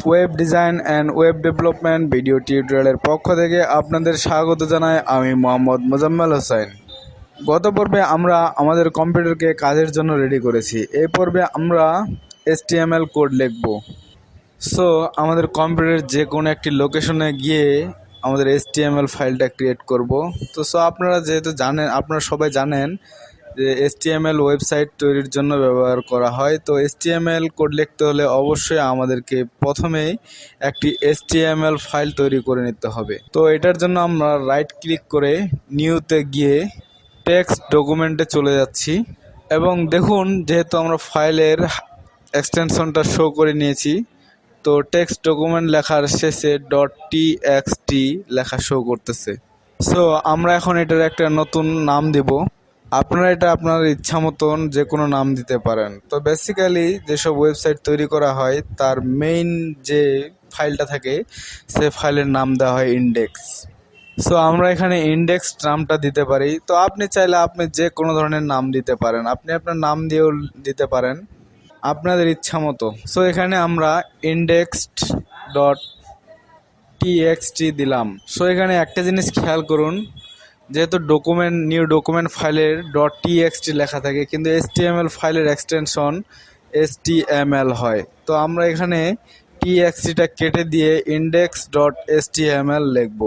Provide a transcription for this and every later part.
Web design and web development video টিউটোরিয়ালের পক্ষ থেকে আপনাদের স্বাগত জানাই। আমি মোহাম্মদ মোজাম্মেল হোসেন। গত পর্বে আমরা আমাদের কম্পিউটারকে কাজের জন্য রেডি করেছি। এই পর্বে আমরা HTML কোড লিখব। সো আমাদের কম্পিউটারের যে কোনো একটি লোকেশনে গিয়ে আমাদের HTML ফাইলটা ক্রিয়েট করব। তো আপনারা যেহেতু জানেন, আপনারা সবাই জানেন যে HTML ওয়েবসাইট তৈরির জন্য ব্যবহার করা হয়। তো HTML কোড লিখতে হলে অবশ্যই আমাদেরকে প্রথমেই একটি HTML ফাইল তৈরি করে নিতে হবে। তো এটার জন্য আমরা রাইট ক্লিক করে নিউতে গিয়ে টেক্সট ডকুমেন্টে চলে যাচ্ছি এবং দেখুন যেহেতু আমরা ফাইলের এক্সটেনশনটা শো করে নিয়েছি, তো টেক্সট ডকুমেন্ট লেখার শেষে .txt লেখা শো করতেছে। সো আমরা এখন এটার একটা নতুন নাম দেব। আপনারা এটা আপনার ইচ্ছা মতন যে কোনো নাম দিতে পারেন। তো বেসিক্যালি যেসব ওয়েবসাইট তৈরি করা হয় তার মেইন যে ফাইলটা থাকে সে ফাইলের নাম দেওয়া হয় ইন্ডেক্স। সো আমরা এখানে ইন্ডেক্স নামটা দিতে পারি। তো আপনি চাইলে আপনি যে কোনো ধরনের নাম দিতে পারেন, আপনি আপনার নাম দিয়েও দিতে পারেন আপনাদের ইচ্ছা মতো। সো এখানে আমরা index.txt দিলাম। সো এখানে একটা জিনিস খেয়াল করুন, যেহেতু নিউ ডকুমেন্ট ফাইলের .txt লেখা থাকে কিন্তু HTML ফাইলের এক্সটেনশন HTML হয়। তো আমরা এখানে txt-টা কেটে দিয়ে index.html লিখব।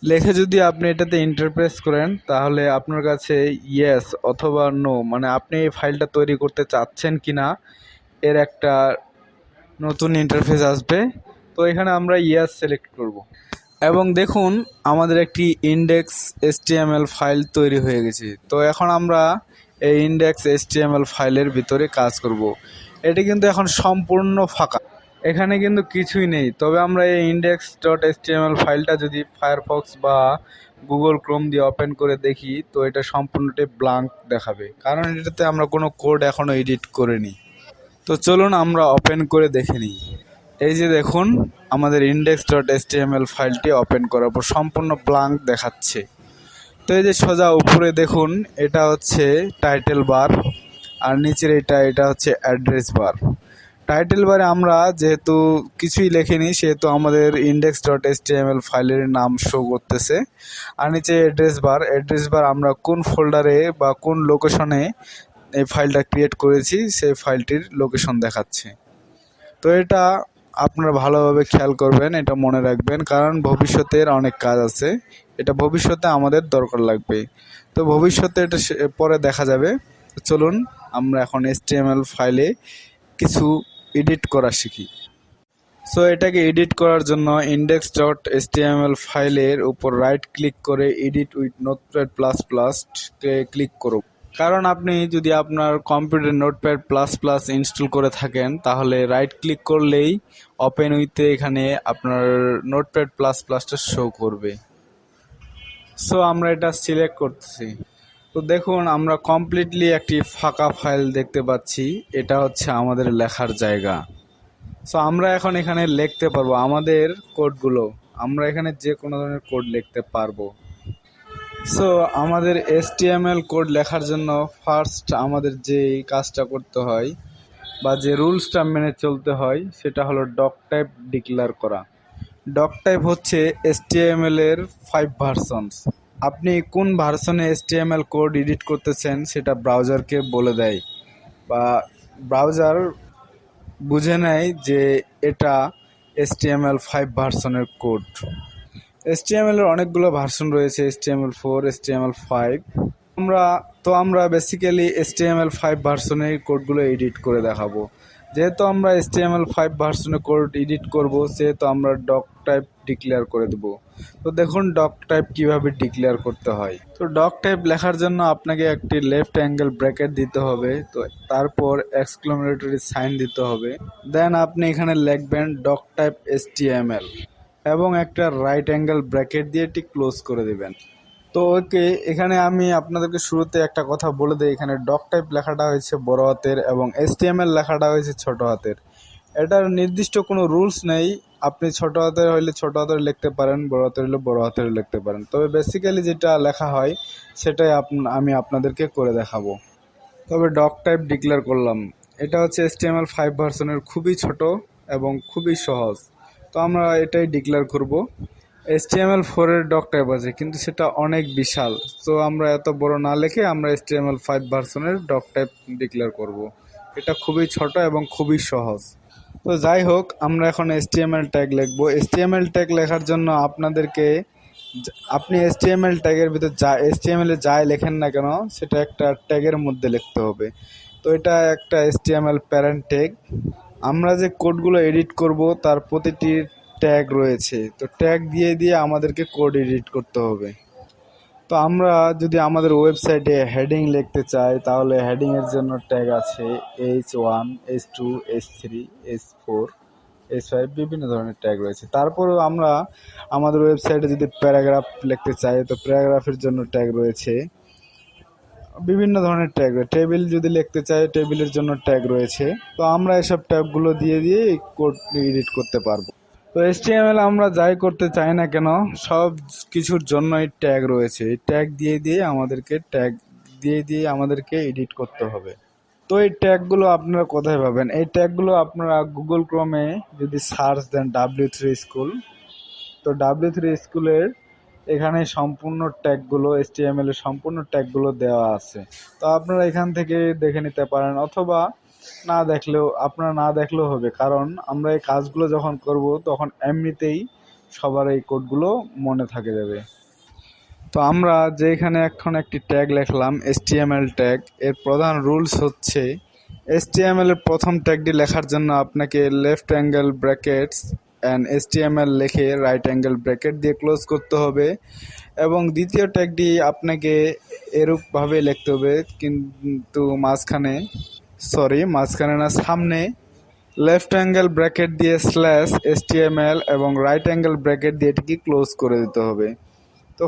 লিখে যদি আপনি এটাতে ইন্টারপ্রেস করেন তাহলে আপনার কাছে ইয়েস অথবা নো, মানে আপনি এই ফাইলটা তৈরি করতে চাচ্ছেন কিনা এর একটা নতুন ইন্টারফেস আসবে। তো এখানে আমরা ইয়েস সিলেক্ট করব এবং দেখুন আমাদের একটি ইন্ডেক্স HTML ফাইল তৈরি হয়ে গেছে। তো এখন আমরা এই ইন্ডেক্স HTML ফাইলের ভিতরে কাজ করব। এটি কিন্তু এখন সম্পূর্ণ ফাঁকা, এখানে কিন্তু কিছুই নেই। তবে আমরা এই index.html ফাইলটা যদি ফায়ারফক্স বা গুগল ক্রোম দিয়ে ওপেন করে দেখি তো এটা সম্পূর্ণটাই ব্ল্যাঙ্ক দেখাবে, কারণ এটাতে আমরা কোনো কোড এখনো এডিট করিনি। তো চলুন আমরা ওপেন করে দেখে নিই। এই যে দেখুন আমাদের index.html ফাইলটি ওপেন করার পর সম্পূর্ণ ব্ল্যাঙ্ক দেখাচ্ছে। তো এই যে সোজা উপরে দেখুন এটা হচ্ছে টাইটেল বার আর নিচের এটা হচ্ছে অ্যাড্রেস বার। টাইটেল বারে আমরা যেহেতু কিছুই লেখিনি সেহেতু আমাদের index.html ফাইলের নাম শো করতেছে। আর নিচে অ্যাড্রেস বার আমরা কোন ফোল্ডারে বা কোন লোকেশনে এই ফাইলটা ক্রিয়েট করেছি সেই ফাইলটির লোকেশন দেখাচ্ছে। তো এটা আপনারা ভালোভাবে খেয়াল করবেন, এটা মনে রাখবেন, কারণ ভবিষ্যতের অনেক কাজ আছে, এটা ভবিষ্যতে আমাদের দরকার লাগবে। তো ভবিষ্যতে এটা পরে দেখা যাবে। চলুন আমরা এখন HTML ফাইলে কিছু এডিট করা শিখি। সো এটাকে এডিট করার জন্য index.html ফাইলের উপর রাইট ক্লিক করে edit with notepad plus plus click করুন। কারণ আপনি যদি আপনার কম্পিউটারে নোটপ্যাড প্লাস প্লাস ইনস্টল করে থাকেন তাহলে রাইট ক্লিক করলেই ওপেন উইথে এখানে আপনার নোটপ্যাড প্লাস প্লাসটা শো করবে। সো আমরা এটা সিলেক্ট করতেছি। তো দেখুন আমরা কমপ্লিটলি একটি ফাঁকা ফাইল দেখতে পাচ্ছি, এটা হচ্ছে আমাদের লেখার জায়গা। সো আমরা এখন এখানে লিখতে পারবো আমাদের কোডগুলো, আমরা এখানে যে কোনো ধরনের কোড লিখতে পারবো। সো আমাদের HTML কোড লেখার জন্য ফার্স্ট আমাদের যে কাজটা করতে হয় বা যে রুলসটা মেনে চলতে হয় সেটা হলো ডক টাইপ ডিক্লেয়ার করা। ডক টাইপ হচ্ছে HTML এর 5 ভার্সনস। আপনি কোন ভার্সনে HTML কোড এডিট করতেছেন সেটা ব্রাউজারকে বলে দেয় বা ব্রাউজার বুঝে নেয় যে এটা HTML5 ভার্সনের কোড। HTML এর অনেকগুলো ভার্সন রয়েছে, HTML4, HTML5। আমরা বেসিক্যালি HTML5 ভার্সনের কোডগুলো এডিট করে দেখাবো। যেহেতু আমরা HTML5 ভার্সনের কোড এডিট করব সেহেতু আমরা ডক টাইপ ডিক্লেয়ার করে দেব। তো দেখুন ডক টাইপ কিভাবে ডিক্লেয়ার করতে হয়। তো ডক টাইপ লেখার জন্য আপনাকে একটি লেফট অ্যাঙ্গেল ব্র্যাকেট দিতে হবে, তো তারপর এক্সক্লেমেটরি সাইন দিতে হবে। দেন আপনি এখানে লিখবেন ডক টাইপ HTML এবং একটা রাইট অ্যাঙ্গেল ব্র্যাকেট দিয়ে এটি ক্লোজ করে দেবেন। তো ওকে, এখানে আমি আপনাদেরকে শুরুতে একটা কথা বলে দিই, এখানে ডক টাইপ লেখাটা হয়েছে বড় হাতের এবং HTML লেখাটা হয়েছে ছোট হাতের। এটার নির্দিষ্ট কোনো রুলস নেই, আপনি ছোট হাতের হইলে ছোট হাতের লিখতে পারেন, বড় হাতের হইলে বড় হাতের লিখতে পারেন। তবে বেসিক্যালি যেটা লেখা হয় সেটাই আমি আপনাদেরকে করে দেখাবো। তবে ডক টাইপ ডিক্লেয়ার করলাম, এটা হচ্ছে HTML5 ভার্সনের খুবই ছোট এবং খুবই সহজ। তো আমরা এটাই ডিক্লেয়ার করব। HTML4 এর ডক টাইপ আছে কিন্তু সেটা অনেক বিশাল, তো আমরা এত বড় না লিখে আমরা HTML5 ভার্সনের ডক টাইপ ডিক্লেয়ার করব। এটা খুবই ছোট এবং খুবই সহজ। তো যাই হোক, আমরা এখন HTML ট্যাগ লিখব। HTML ট্যাগ লেখার জন্য আপনাদেরকে আপনি HTML ট্যাগের ভিতর যা HTML এ যাই লেখেন না কেন সেটা একটা ট্যাগের মধ্যে লিখতে হবে। তো এটা একটা HTML প্যারেন্ট ট্যাগ। আমরা যে কোডগুলো এডিট করব তার প্রতিটি ট্যাগ রয়েছে, তো ট্যাগ দিয়ে দিয়ে আমাদেরকে কোড এডিট করতে হবে। তো আমরা যদি আমাদের ওয়েবসাইটে হেডিং লিখতে চাই তাহলে হেডিংয়ের জন্য ট্যাগ আছে H1, H2, H3, H4, H5, বিভিন্ন ধরনের ট্যাগ রয়েছে। তারপরেও আমরা আমাদের ওয়েবসাইটে যদি প্যারাগ্রাফ লিখতে চাই তো প্যারাগ্রাফের জন্য ট্যাগ রয়েছে। বিভিন্ন ধরনের ট্যাগ রয়েছে। টেবিল যদি লিখতে চাই টেবিলের জন্য ট্যাগ রয়েছে। তো আমরা এসব ট্যাগগুলো দিয়ে দিয়ে এই কোড এডিট করতে পারবো। তো HTML আমরা যাই করতে চাই না কেন সব কিছুর জন্যই ট্যাগ রয়েছে। এই ট্যাগ দিয়ে দিয়ে আমাদেরকে এডিট করতে হবে। তো এই ট্যাগগুলো আপনারা কোথায় পাবেন? এই ট্যাগগুলো আপনারা গুগল ক্রোমে যদি সার্চ দেন W3 স্কুল, তো W3 স্কুলের এখানে সম্পূর্ণ ট্যাগগুলো HTML এর সম্পূর্ণ ট্যাগগুলো দেওয়া আছে। তো আপনারা এখান থেকে দেখে নিতে পারেন, অথবা আপনারা না দেখলেও হবে, কারণ আমরা এই কাজগুলো যখন করব তখন এমনিতেই সবার এই কোডগুলো মনে থাকে যাবে। তো আমরা যে এখানে এখন একটি ট্যাগ লিখলাম HTML ট্যাগ, এর প্রধান রুলস হচ্ছে HTML এর প্রথম ট্যাগটি লেখার জন্য আপনাকে left angle brackets and HTML লিখে রাইট অ্যাঙ্গেল ব্র্যাকেট দিয়ে ক্লোজ করতে হবে, এবং দ্বিতীয় ট্যাগটি আপনাকে এরূপভাবে লিখতে হবে কিন্তু মাঝখানে না, সামনে লেফট অ্যাঙ্গেল ব্র্যাকেট দিয়ে স্ল্যাশ HTML এবং রাইট অ্যাঙ্গেল ব্র্যাকেট দিয়ে এটিকে ক্লোজ করে দিতে হবে। তো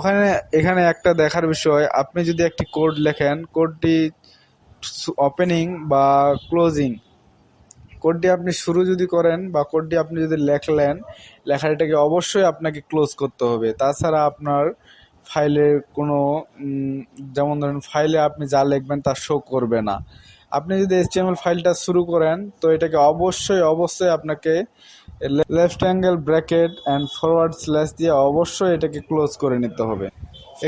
এখানে একটা দেখার বিষয়, আপনি যদি একটি কোড লেখেন, কোডটি ওপেনিং বা ক্লোজিং, কোডটি আপনি শুরু যদি করেন বা কোডটি আপনি যদি লেখাটাকে অবশ্যই আপনাকে ক্লোজ করতে হবে। তাছাড়া আপনার ফাইলের কোনো যেমন ধরেন ফাইলে আপনি যা লিখবেন তা শো করবে না। আপনি যদি HTML ফাইলটা শুরু করেন তো এটাকে অবশ্যই আপনাকে left angle bracket and forward slash দিয়ে অবশ্যই এটাকে ক্লোজ করে নিতে হবে।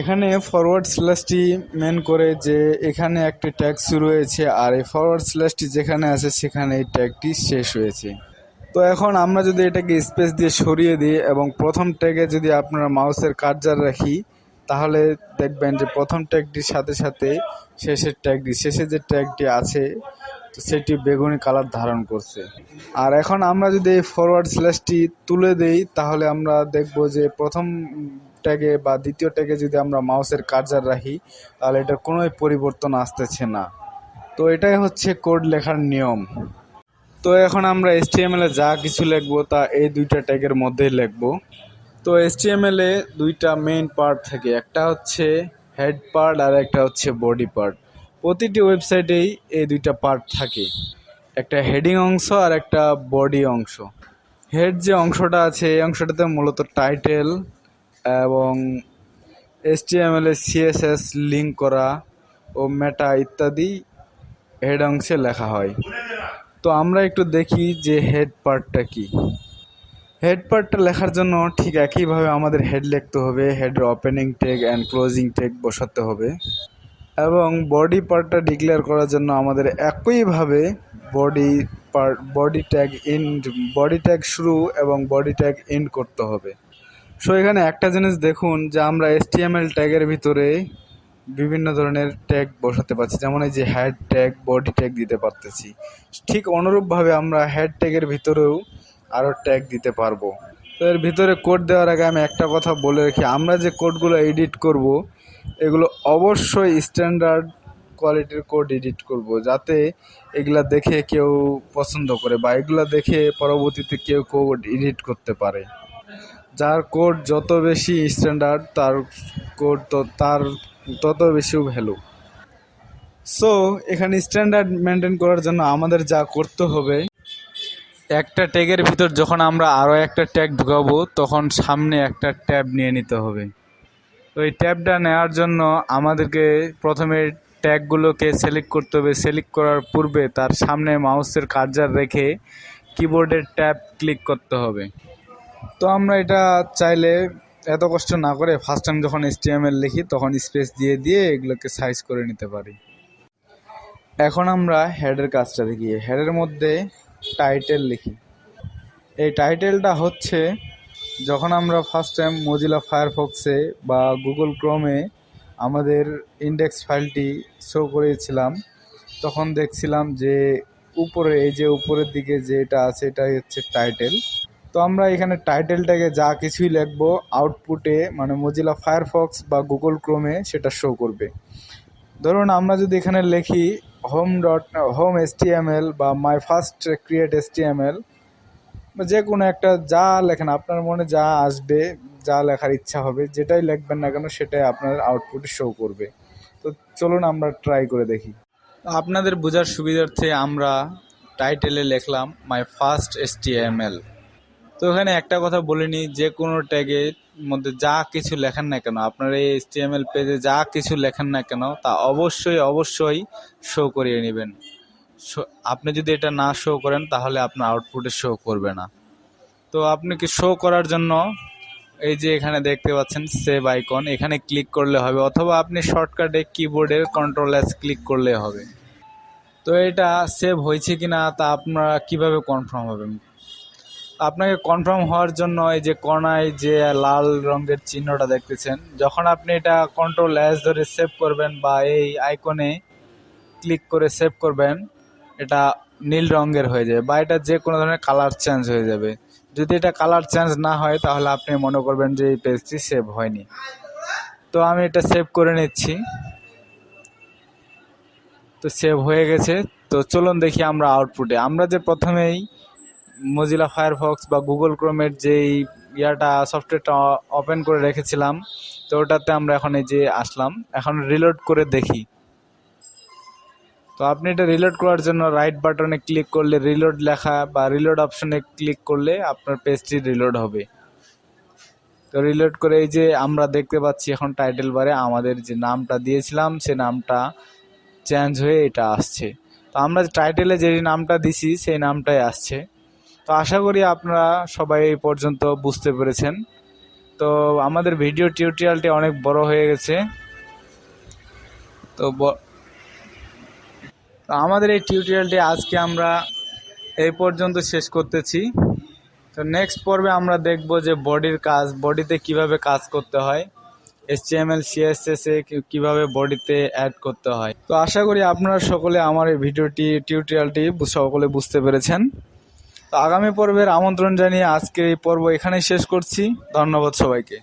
এখানে ফরওয়ার্ড স্ল্যাশটি মেন করে যে এখানে একটি ট্যাগ শুরু হয়েছে আর এই ফরওয়ার্ড স্ল্যাশটি যেখানে আছে সেখানে এই ট্যাগটি শেষ হয়েছে। তো এখন আমরা যদি এটাকে স্পেস দিয়ে সরিয়ে দিই এবং প্রথম ট্যাগে যদি আপনারা মাউসের কার্সার রাখি তাহলে দেখবেন যে প্রথম ট্যাগটির সাথে সাথে শেষে যে ট্যাগটি আছে তো সেটি বেগুনি কালার ধারণ করছে। আর এখন আমরা যদি এই ফরওয়ার্ড স্ল্যাশটি তুলে দেই তাহলে আমরা দেখব যে প্রথম ট্যাগে বা দ্বিতীয় ট্যাগে যদি আমরা মাউসের কার্সার রাখি তাহলে এটার কোনো পরিবর্তন আসতেছে না। তো এটাই হচ্ছে কোড লেখার নিয়ম। তো এখন আমরা HTML এ যা কিছু লিখবো তা এই দুইটা ট্যাগের মধ্যেই লিখবো। তো HTML এ দুইটা মেইন পার্ট থাকে, একটা হচ্ছে হেড পার্ট আর একটা হচ্ছে বডি পার্ট। প্রতিটি ওয়েবসাইটেই এই দুইটা পার্ট থাকে, একটা হেডিং অংশ আর একটা বডি অংশ। হেড যে অংশটা আছে এই অংশটাতে মূলত টাইটেল এবং HTML এ CSS লিঙ্ক করা ও মেটা ইত্যাদি হেড অংশে লেখা হয়। তো আমরা একটু দেখি যে হেড পার্টটা কি। হেড পার্টটা লেখার জন্য ঠিক একইভাবে আমাদের হেড লিখতে হবে, হেডের opening tag and closing tag বসাতে হবে, এবং বডি পার্টটা ডিক্লেয়ার করার জন্য আমাদের একইভাবে বডি ট্যাগ শুরু এবং বডি ট্যাগ এন্ড করতে হবে। সো এখানে একটা জিনিস দেখুন যে আমরা HTML ট্যাগের ভিতরে বিভিন্ন ধরনের ট্যাগ বসাতে পারছি, যেমন এই যে হেড ট্যাগ, বডি ট্যাগ দিতে পারতেছি। ঠিক অনুরূপভাবে আমরা হেড ট্যাগের ভিতরেও আরও ট্যাগ দিতে পারবো। তো এর ভিতরে কোড দেওয়ার আগে আমি একটা কথা বলে রাখি, আমরা যে কোডগুলো এডিট করব এগুলো অবশ্যই স্ট্যান্ডার্ড কোয়ালিটির কোড এডিট করব, যাতে এগুলা দেখে কেউ পছন্দ করে বা এগুলা দেখে পরবর্তীতে কেউ কোড এডিট করতে পারে। যার কোড যত বেশি স্ট্যান্ডার্ড তার তত বেশি ভ্যালু। সো এখানে স্ট্যান্ডার্ড মেনটেন করার জন্য আমাদের যা করতে হবে, একটা ট্যাগের ভিতর যখন আমরা আরও একটা ট্যাগ ঢুকাবো তখন সামনে একটা ট্যাব নিয়ে নিতে হবে। তো এই ট্যাবটা নেওয়ার জন্য আমাদেরকে প্রথমে ট্যাগগুলোকে সিলেক্ট করতে হবে। সিলেক্ট করার পূর্বে তার সামনে মাউসের কার্সার রেখে কিবোর্ডের ট্যাব ক্লিক করতে হবে। তো আমরা এটা চাইলে এত কষ্ট না করে ফার্স্ট টাইম যখন HTML লিখি তখন স্পেস দিয়ে দিয়ে এগুলোকে সাইজ করে নিতে পারি। এখন আমরা হেডের কাজটা দেখি। হেডের মধ্যে টাইটেল লিখি। এই টাইটেলটা হচ্ছে যখন আমরা ফার্স্ট টাইম মোজিলা ফায়ারফক্সে বা গুগল ক্রোমে আমাদের ইন্ডেক্স ফাইলটি শো করেছিলাম, তখন দেখছিলাম যে উপরে এই যে উপরের দিকে যেটা আছে এটাই হচ্ছে টাইটেল। তো আমরা এখানে টাইটেলটাকে যা কিছুই লিখবো আউটপুটে মানে মোজিলা ফায়ারফক্স বা গুগল ক্রোমে সেটা শো করবে। ধরুন আমরা যদি এখানে লিখি হোম HTML বা মাই ফার্স্ট ক্রিয়েট HTML বা যে কোনো একটা যা লেখেন আপনার মনে যা আসবে, যা লেখার ইচ্ছা হবে যেটাই লিখবেন না কেন সেটাই আপনার আউটপুটে শো করবে। তো চলুন আমরা ট্রাই করে দেখি। আপনাদের বোঝার সুবিধার্থে আমরা টাইটেলে লিখলাম মাই ফার্স্ট HTML। তো এখানে একটা কথা বলে নিই, যে কোনো ট্যাগের মধ্যে যা কিছু লেখেন না কেন, আপনার এই HTML পেজে যা কিছু লেখেন না কেন তা অবশ্যই শো করিয়ে নেবেন। আপনি যদি এটা না শো করেন তাহলে আপনার আউটপুটে শো করবে না। তো আপনাকে শো করার জন্য এই যে এখানে দেখতে পাচ্ছেন সেভ আইকন, এখানে ক্লিক করলে হবে, অথবা আপনি শর্টকাটে কিবোর্ডের Ctrl+S ক্লিক করলে হবে। তো এটা সেভ হয়েছে কিনা তা আপনারা কিভাবে কনফার্ম হবেন? আপনাকে কনফার্ম হওয়ার জন্য এই যে কোণায় যে লাল রঙের চিহ্নটা দেখতেছেন, যখন আপনি এটা Ctrl+S ধরে সেভ করবেন বা এই আইকনে ক্লিক করে সেভ করবেন, এটা নীল রঙের হয়ে যাবে বা এটা যে কোনো ধরনের কালার চেঞ্জ হয়ে যাবে। যদি এটা কালার চেঞ্জ না হয় তাহলে আপনি মনে করবেন যে এই পেজটি সেভ হয়নি। তো আমি এটা সেভ করে নিচ্ছি। তো সেভ হয়ে গেছে। তো চলুন দেখি আমরা আউটপুটে। আমরা যে প্রথমেই মোজিলা ফায়ারফক্স বা গুগল ক্রোমের যেই সফটওয়্যারটা ওপেন করে রেখেছিলাম, তো ওটাতে আমরা এখন এই যে আসলাম, এখন রিলোড করে দেখি। তো আপনি এটা রিলোড করার জন্য রাইট বাটনে ক্লিক করলে রিলোড লেখা বা রিলোড অপশনে ক্লিক করলে আপনার পেজটি রিলোড হবে। তো রিলোড করে এই যে আমরা দেখতে পাচ্ছি এখন টাইটেল বারে আমাদের যে নামটা দিয়েছিলাম সে নামটা চেঞ্জ হয়ে এটা আসছে। তো আমরা টাইটেলে যে নামটা দিছি সেই নামটাই আসছে। তো আশা করি আপনারা সবাই এই পর্যন্ত বুঝতে পেরেছেন। তো আমাদের ভিডিও টিউটোরিয়ালটি অনেক বড় হয়ে গেছে। তো আমাদের এই টিউটোরিয়ালটি আজকে আমরা এই পর্যন্ত শেষ করতেছি। তো নেক্সট পর্বে আমরা দেখব যে বডির কাজ, বডিতে কিভাবে কাজ করতে হয়, HTML CSS এ কিভাবে বডিতে অ্যাড করতে হয়। তো আশা করি আপনারা সকলে আমার এই টিউটোরিয়ালটি সকলে বুঝতে পেরেছেন। তো আগামী পর্বের আমন্ত্রণ জানিয়ে আজকের এই পর্ব এখানেই শেষ করছি। ধন্যবাদ সবাইকে।